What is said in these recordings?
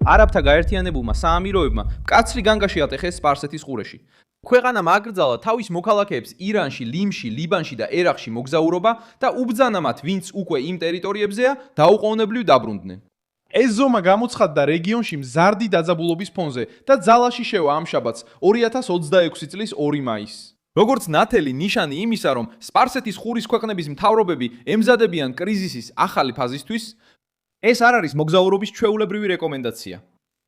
არაბთა გაერთიანებულმა საამიროებმა მკაცრი განგაში ატეხეს სპარსეთის ყურეში. ქვეყანამ აკრძალა თავის მოქალაქეებს ირანში, ლიმში, ლიბანში და ერაყში მოგზაურობა და უბრძანა მათ, ვინც უკვე იმ ტერიტორიებზეა, დაუყოვნებლივ დაბრუნდნენ. ეს ზომა გამოცხადდა რეგიონში მზარდი დაძაბულობის ფონზე და ძალაში შევა ამ შაბათს 2026 წლის 2 მაისს. როგორც ნათელი ნიშანი იმისა, რომ სპარსეთის ყურის ქვეყნების მთავრობები ემზადებიან კრიზისის ახალი ფაზისთვის, ეს არ არის მოგზაურობის ჩვეულებრივი რეკომენდაცია.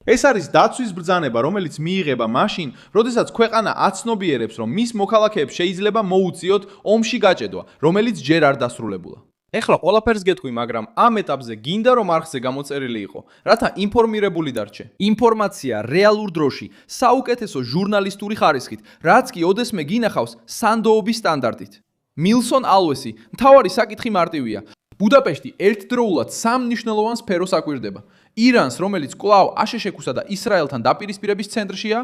ეს არის დაცვის ბრძანება, რომელიც მიიღება მაშინ, როდესაც ქვეყანა აცნობიერებს, რომ მის მოქალაქეებს შეიძლება მოუწიოთ ომში გაჭედვა, რომელიც ჯერ არ დასრულებულა. ეხლა ყველაფერს გეტყვი, მაგრამ ამ ეტაპზე გინდა რომ არხზე გამოწერილი იყო, რათა ინფორმირებული დარჩე. ინფორმაცია რეალურ დროში, საუკეთესო ჟურნალისტური ხარისხით, რაც კი ოდესმე გინახავს სანდოობის სტანდარტით. მილსონ ალვესი, მთავარი საკითხი მარტივია. ბუდაპეშტი ერთდროულად სამ მნიშვნელოვან სფეროს აკვირდება. ირანს, რომელიც კვლავ აშშ-ისა და ისრაელთან დაპირისპირების ცენტრშია,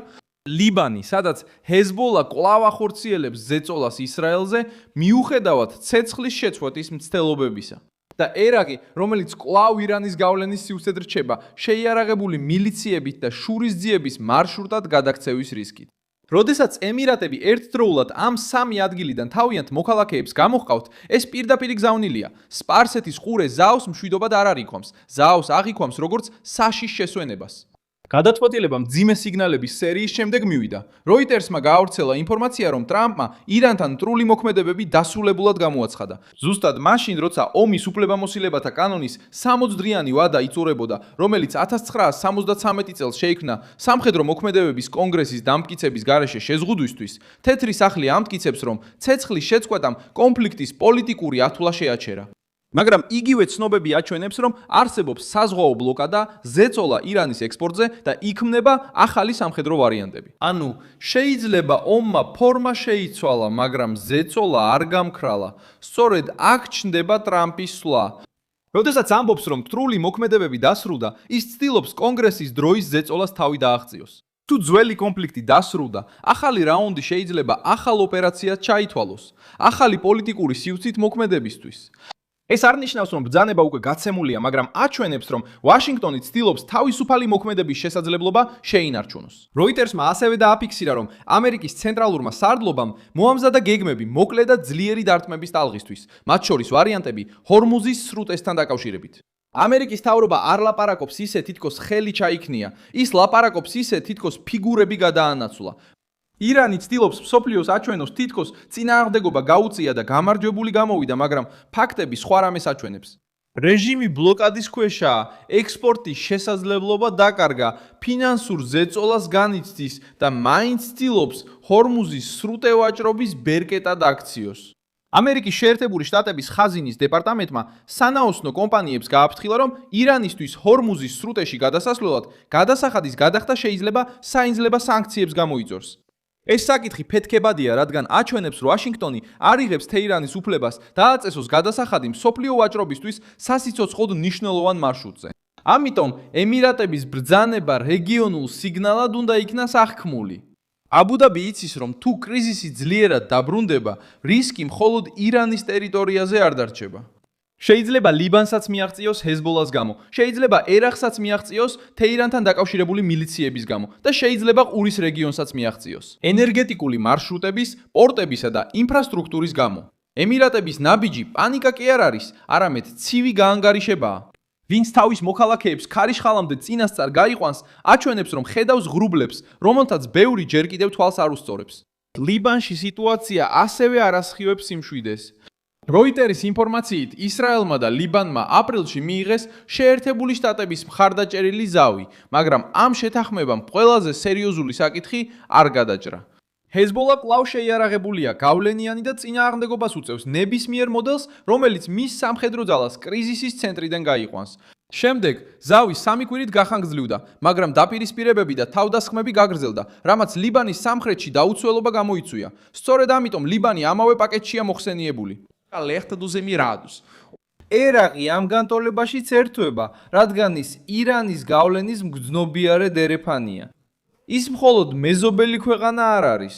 ლიბანი, სადაც ჰეზბოლა კვლავ ახორციელებს ზეწოლას ისრაელზე, მიუხედავად ცეცხლის შეწყვეტის მცდელობებისა. და ერაყი, რომელიც კვლავ ირანის გავლენის სივრცედ რჩება, შეიარაღებული მილიციებით და შურისძიების მარშრუტად გადაქცევის რისკით. როდესაც ემირატები ერთდროულად ამ სამი ადგილიდან თავიანთ მოქალაქეებს გამოჰყავთ, ეს პირდაპირი გზავნილია. სპარსეთის ყურე ზავს მშვიდობად არ არიქვამს, ზავს აღიქვამს როგორც საშიშ შესვენებას. გადაწყვეტილება მძიმე სიგნალების სერიის შემდეგ მივიდა. როიტერსმა გაავრცელა ინფორმაცია, რომ ტრამპმა ირანთან მტრული მოქმედებები დასრულებულად გამოაცხადა. ზუსტად მაშინ, როცა ომის უფლებამოსილებათა კანონის 60 დღიანი ვადა იწურებოდა, რომელიც 1973 წელს შეიქმნა სამხედრო მოქმედებების კონგრესის დამტკიცების გარეშე შეზღუდვისთვის, თეთრი სახლი ამტკიცებს, რომ ცეცხლის შეწყვეტამ კონფლიქტის პოლიტიკური ათვლა შეაჩერა. მაგრამ იგივე ცნობები აჩვენებს, რომ არსებობს საზღვაო ბლოკადა, ზეწოლა ირანის ექსპორტზე და იქმნება ახალი სამხედრო ვარიანტები. ანუ შეიძლება ომმა ფორმა შეიცვალა, მაგრამ ზეწოლა არ გამქრალა. სწორედ აქ ჩნდება ტრამპის სვლა. როდესაც ამბობს, რომ მტრული მოქმედებები დასრულდა, ის ცდილობს კონგრესის დროის ზეწოლას თავი დააღწიოს. თუ ძველი კონფლიქტი დასრულდა, ახალი რაუნდი შეიძლება ახალ ოპერაციად ჩაითვალოს, ახალი პოლიტიკური სივრცით მოქმედებისთვის. ეს არ ნიშნავს, რომ ბრძანება უკვე გაცემულია, მაგრამ აჩვენებს, რომ ვაშინგტონი ცდილობს თავისუფალი მოქმედების შესაძლებლობა შეინარჩუნოს. როიტერსმა ასევე დააფიქსირა, რომ ამერიკის ცენტრალურმა სარდლობამ მოამზადა გეგმები მოკლე და ძლიერი დარტყმების ტალღისთვის, მათ შორის ვარიანტები ჰორმუზის სრუტესთან დაკავშირებით. ამერიკის მთავრობა არ ლაპარაკობს ისე, თითქოს ხელი ჩაიქნია, ის ლაპარაკობს ისე, თითქოს ფიგურები გადაანაცვლა. ირანი ცდილობს მსოფლიოს აჩვენოს, თითქოს წინააღმდეგობა გაუწია და გამარჯვებული გამოვიდა, მაგრამ ფაქტები სხვა რამეს აჩვენებს. რეჟიმი ბლოკადის ქვეშაა, ექსპორტის შესაძლებლობა დაკარგა, ფინანსურ ზეწოლას განიცდის და მაინც ცდილობს ჰორმუზის სრუტე ვაჭრობის ბერკეტად აქციოს. ამერიკის შეერთებული შტატების ხაზინის დეპარტამენტმა სანაოსნო კომპანიებს გააფრთხილა, რომ ირანისთვის ჰორმუზის სრუტეში გადასასვლელად გადასახადის გადახდა შეიძლება საინძლება სანქციებს გამოიწვევს. ეს საკითხი ფეთქებადია, რადგან აჩვენებს, რომ ვაშინგტონი არ იღებს თეირანის უფლებას დააწესოს გადასახადი მსოფლიო ვაჭრობისთვის სასიცოცხლოდ მნიშვნელოვან მარშრუტზე. ამიტომ ემირატების ბრძანება რეგიონულ სიგნალად უნდა იქნას აღქმული. აბუ-დაბი იცის, რომ თუ კრიზისი ძლიერად დაბრუნდება, რისკი მხოლოდ ირანის ტერიტორიაზე არ დარჩება. შეიძლება ლიბანსაც მიაღწიოს ჰეზბოლას გამო, შეიძლება ერაყსაც მიაღწიოს თეირანთან დაკავშირებული მილიციების გამო და შეიძლება ყურის რეგიონსაც მიაღწიოს. ენერგეტიკული მარშრუტების, პორტებისა და ინფრასტრუქტურის გამო. ემირატების ნაბიჯი პანიკა კი არ არის, არამედ ცივი გაანგარიშებაა. ვინც თავის მოქალაქეებს ქარიშხალამდე წინასწარ გაიყვანს, აჩვენებს, რომ ხედავს ღრუბლებს, რომელთაც ბევრი ჯერ კიდევ თვალს არ უსწორებს. ლიბანში სიტუაცია ასევე არ ასხივებს სიმშვიდეს. როიტერის ინფორმაციით, ისრაელმა და ლიბანმა აპრილში მიიღეს შეერთებული შტატების მხარდაჭერილი ზავი, მაგრამ ამ შეთანხმებამ ყველაზე სერიოზული საკითხი არ გადაჭრა. ჰეზბოლა კვლავ შეიარაღებულია, გავლენიანი და წინააღმდეგობას უწევს ნებისმიერ მოდელს, რომელიც მის სამხედრო ძალას კრიზისის ცენტრიდან გაიყვანს. შემდეგ ზავი 3 კვირით გახანგრძლივდა, მაგრამ დაპირისპირებები და თავდასხმები გაგრძელდა, რამაც ლიბანის სამხრეთში დაუცველობა გამოიწვია. სწორედ ამიტომ ლიბანი ამავე პაკეტშია მოხსენიებული. alerta dos Emirados. ერაყი ამ განტოლებაშიც ერთვება, რადგან ის ირანის გავლენის მგრძნობიარე დერეფანია. ის მხოლოდ მეზობელი ქვეყანა არ არის.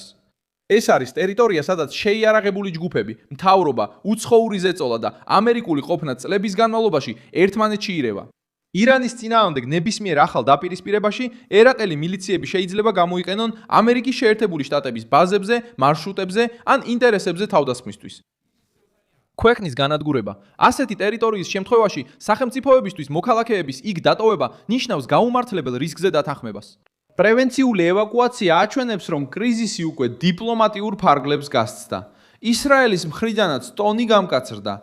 ეს არის ტერიტორია, სადაც შეიარაღებული ჯგუფები, მთავრობა, უცხოური ზეწოლა და ამერიკული ყოფნა წლების განმავლობაში ერთმანეთში ირევა. ირანის წინააღმდეგ ნებისმიერ ახალ დაპირისპირებაში ერაყელი მილიციები შეიძლება გამოიყენონ ამერიკის შეერთებული შტატების ბაზებზე, მარშრუტებზე ან ინტერესებზე თავდასხმისთვის. ქვეყნის განადგურება ასეთი ტერიტორიის შემთხვევაში სახელმწიფოებისთვის მოქალაქეების იქ დატოვება ნიშნავს გაუმართლებელ რისკზე დათანხმებას. პრევენციული ევაკუაცია აჩვენებს, რომ კრიზისი უკვე დიპლომატიურ ფარგლებს გასცდა. ისრაელის მხრიდანაც ტონი გამკაცრდა.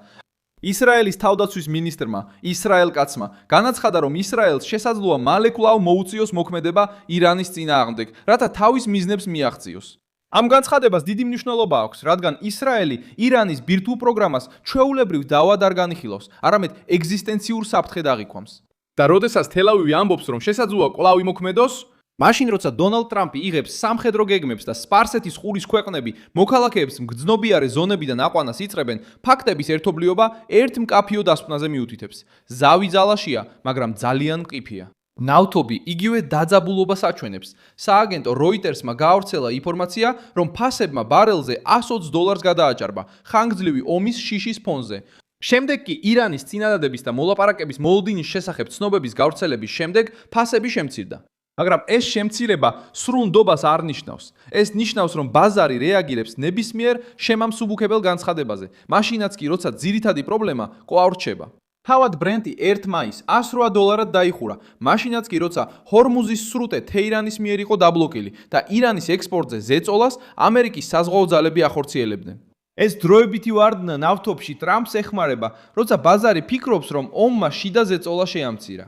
ისრაელის თავდაცვის მინისტრმა ისრაელ კაცმა განაცხადა, რომ ისრაელს შესაძლოა მალე კვლავ მოუწიოს მოქმედება ირანის წინააღმდეგ, რათა თავის მიზნებს მიაღწიოს. ამ განცხადებას დიდი მნიშვნელობა აქვს, რადგან ისრაელი ირანის ბირთვულ პროგრამას ჩვეულებრივ დავად არ განიხილავს, არამედ ეგზისტენციურ საფრთხედ აღიქვამს. და როდესაც თელ-ავივი ამბობს, რომ შესაძლოა კვლავ იმოქმედოს, მაშინ როცა დონალდ ტრამპი იღებს სამხედრო გეგმებს და სპარსეთის ყურის ქვეყნები მოქალაქეებს მგრძნობიარე ზონებიდან აყვანას იწყებენ, ფაქტების ერთობლიობა ერთ მკაფიო დასკვნაზე მიუთითებს. ზავი ძალაშია, მაგრამ ძალიან მყიფეა. ნავთობი იგივე დაძაბულობას აჩვენებს. სააგენტო როიტერსმა გაავრცელა ინფორმაცია, რომ ფასებმა ბარელზე $120 გადააჭარბა ხანგრძლივი ომის შიშის ფონზე. შემდეგ კი ირანის წინადადების და მოლაპარაკების მოლოდინის შესახებ ცნობების გავრცელების შემდეგ ფასები შემცირდა. მაგრამ ეს შემცირება სრულ ნდობას არ ნიშნავს. ეს ნიშნავს, რომ ბაზარი რეაგირებს ნებისმიერ შემამსუბუქებელ განცხადებაზე, მაშინაც კი, როცა ძირითადი პრობლემა კვლავ რჩება. თავად ბრენტი 1 მაისს $108 დაიხურა, მაშინაც კი, როცა ჰორმუზის სრუტე თეირანის მიერ იყო დაბლოკილი და ირანის ექსპორტზე ზეწოლას ამერიკის საზღვაო ძალები ახორციელებდნენ. ეს დროებითი ვარდნა ნავთობში ტრამპს ეხმარება, როცა ბაზარი ფიქრობს, რომ ომმა შიდა ზეწოლა შეამცირა.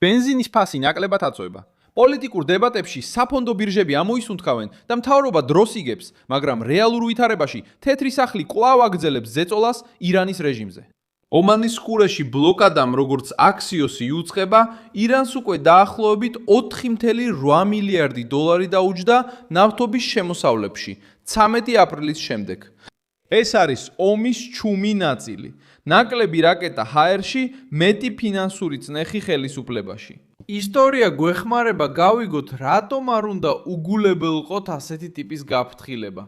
ბენზინის ფასი ნაკლებად აწვება. პოლიტიკურ დებატებში საფონდო ბირჟები ამოისუნთქავენ და მთავრობა დროს იგებს, მაგრამ რეალურ ვითარებაში თეთრი სახლი კვლავ აგრძელებს ზეწოლას ირანის რეჟიმზე. ომანის ყურეში ბლოკადამ როგორც აქსიოსი იუწყება, ირანს უკვე დაახლოებით $4.8 მილიარდი დაუჯდა ნავთობის შემოსავლებში 13 აპრილის შემდეგ. ეს არის ომის ჩუმი ნაწილი. ნაკლები რაკეტა ჰაერში, მეტი ფინანსური წნეხი ხელისუფლებაში. ისტორია გვეხმარება გავიგოთ, რატომ არ უნდა უგულებელყოთ ასეთი ტიპის გაფრთხილება.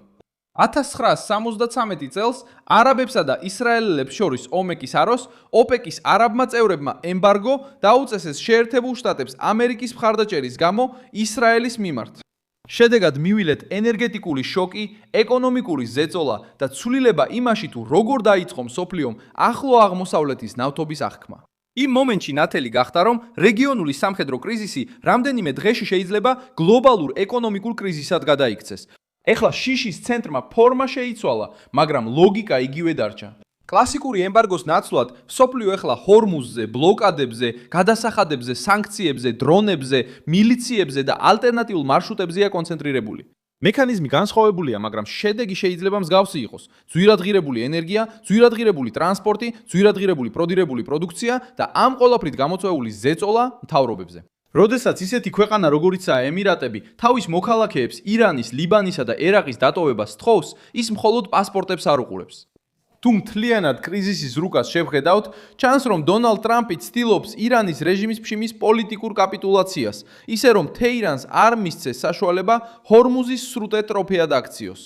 1973 წელს არაბებსა და ისრაელელებს შორის ომეკის აროს ოპეკის არაბმა წევრებმა ემბარგო დაუწესეს შეერთებულ შტატებს ამერიკის მხარდაჭერის გამო ისრაელის მიმართ. შედეგად მივილეთ ენერგეტიკული შოკი, ეკონომიკური ზეწოლა და ცვლილება იმაში, თუ როგორ დაიწყო მსოფლიომ ახლო აღმოსავლეთის ნავთობის აღქმა. იმ მომენტში ნათელი გახდა, რომ რეგიონული სამხედრო კრიზისი რამდენიმე დღეში შეიძლება გლობალურ ეკონომიკურ კრიზისად გადაიქცეს. ეხლა შიშის ცენტრმა ფორმა შეიცვალა, მაგრამ ლოგიკა იგივე დარჩა. კლასიკური ემბარგოს ნაცვლად მსოფლიო ეხლა ჰორმუზზე, ბლოკადებზე, გადასახადებზე, სანქციებზე, დრონებზე, მილიციებზე და ალტერნატიულ მარშრუტებზეა კონცენტრირებული. მექანიზმი განსხვავებულია, მაგრამ შედეგი შეიძლება მსგავსი იყოს. ძვირადღირებული ენერგია, ძვირადღირებული ტრანსპორტი, ძვირადღირებული პროდირებული პროდუქცია და ამ ყველაფრით გამოწვეული ზეწოლა მთავრობებზე. როდესაც ისეთი ქვეყანა როგორიცაა ემირატები თავის მოქალაქეებს ირანის, ლიბანისა და ერაყის დატოვებას თხოვს, ის მხოლოდ პასპორტებს არ უყურებს. თუ მთლიანად კრიზისის რუკას შევხედავთ, ჩანს, რომ დონალდ ტრამპი ცდილობს ირანის რეჟიმის ფშიმის პოლიტიკურ კაპიტულაციას, ისე რომ თეირანს არ მისცეს საშუალება ჰორმუზის სრუტე ტროფეად აქციოს.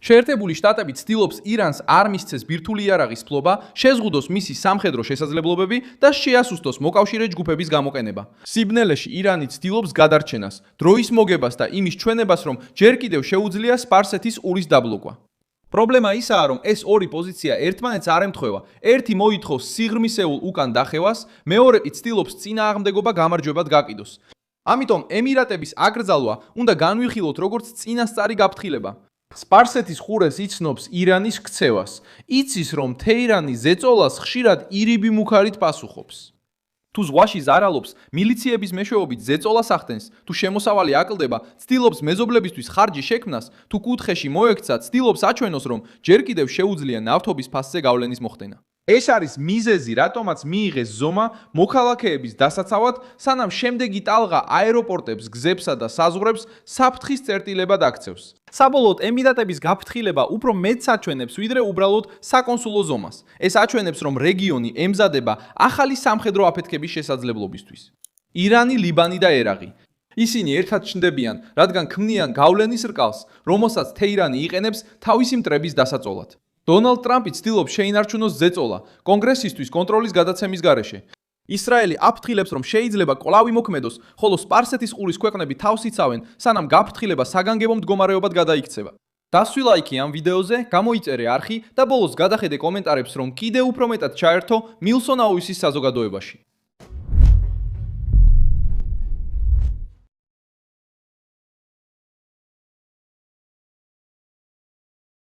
შეერთებული შტატები ცდილობს ირანს არ მისცეს ბირთვული იარაღის ფლობა, შეზღუდოს მისი სამხედრო შესაძლებლობები და შეასუსტოს მოკავშირე ჯგუფების გამოყენება. სიბნელეში ირანი ცდილობს გადარჩენას, დროის მოგებას და იმის ჩვენებას, რომ ჯერ კიდევ შეუძლია სპარსეთის ყურის დაბლოკვა. პრობლემა ისაა, რომ ეს ორი პოზიცია ერთმანეთს არ ემთხვევა. ერთი მოითხოვს სიღრმისეულ უკან დახევას, მეორე კი ცდილობს წინააღმდეგობა გამარჯვებად გაკიდოს. ამიტომ ემირატების აკრძალვა უნდა განვიხილოთ როგორც წინასწარი გაფრთხილება. სპარსეთის ყურეს იცნობს ირანის ქცევას. იცის, რომ თეირანი ზეწოლას ხშირად ირიბი მუქარით პასუხობს. თუ ზღვაში ზარალობს, მილიციების მეშვეობით ზეწოლას ახდენს, თუ შემოსავალი აკლდება, ცდილობს მეზობლებისთვის ხარჯი შექმნას, თუ კუთხეში მოექცა, ცდილობს აჩვენოს, რომ ჯერ კიდევ შეუძლია ნავთობის ფასზე გავლენის მოხდენა. ეს არის მიზეზი, რატომაც მიიღეს ზომა მოქალაქეების დასაცავად, სანამ შემდეგი ტალღა აეროპორტებს, გზებსა და საზღვრებს საფრთხის წერტილებად აქცევს. საბოლოოდ ემირატების გაფრთხილება უფრო მეტს აჩვენებს, ვიდრე უბრალოდ საკონსულო ზომას. ეს აჩვენებს, რომ რეგიონი ემზადება ახალი სამხედრო აფეთქების შესაძლებლობისთვის. ირანი, ლიბანი და ერაყი. ისინი ერთად ჩნდებიან, რადგან ქმნიან გავლენის რკალს, რომელსაც თეირანი იყენებს თავისი მტრების დასაწოლად. დონალდ ტრამპი ცდილობს შეინარჩუნოს ზეწოლა კონგრესისთვის კონტროლის გადაცემის გარეშე. ისრაელი აფრთხილებს, რომ შეიძლება კვლავ იმოქმედოს, ხოლო სპარსეთის ყურის ქვეყნები თავს იცავენ, სანამ გაფრთხილება საგანგებო მდგომარეობად გადაიქცევა. დასვი ლაიქი ამ ვიდეოზე, გამოიწერე არხი და ბოლოს გადახედე კომენტარებს, რომ კიდევ უფრო მეტად ჩაერთო მილსონ აუისის საზოგადოებაში.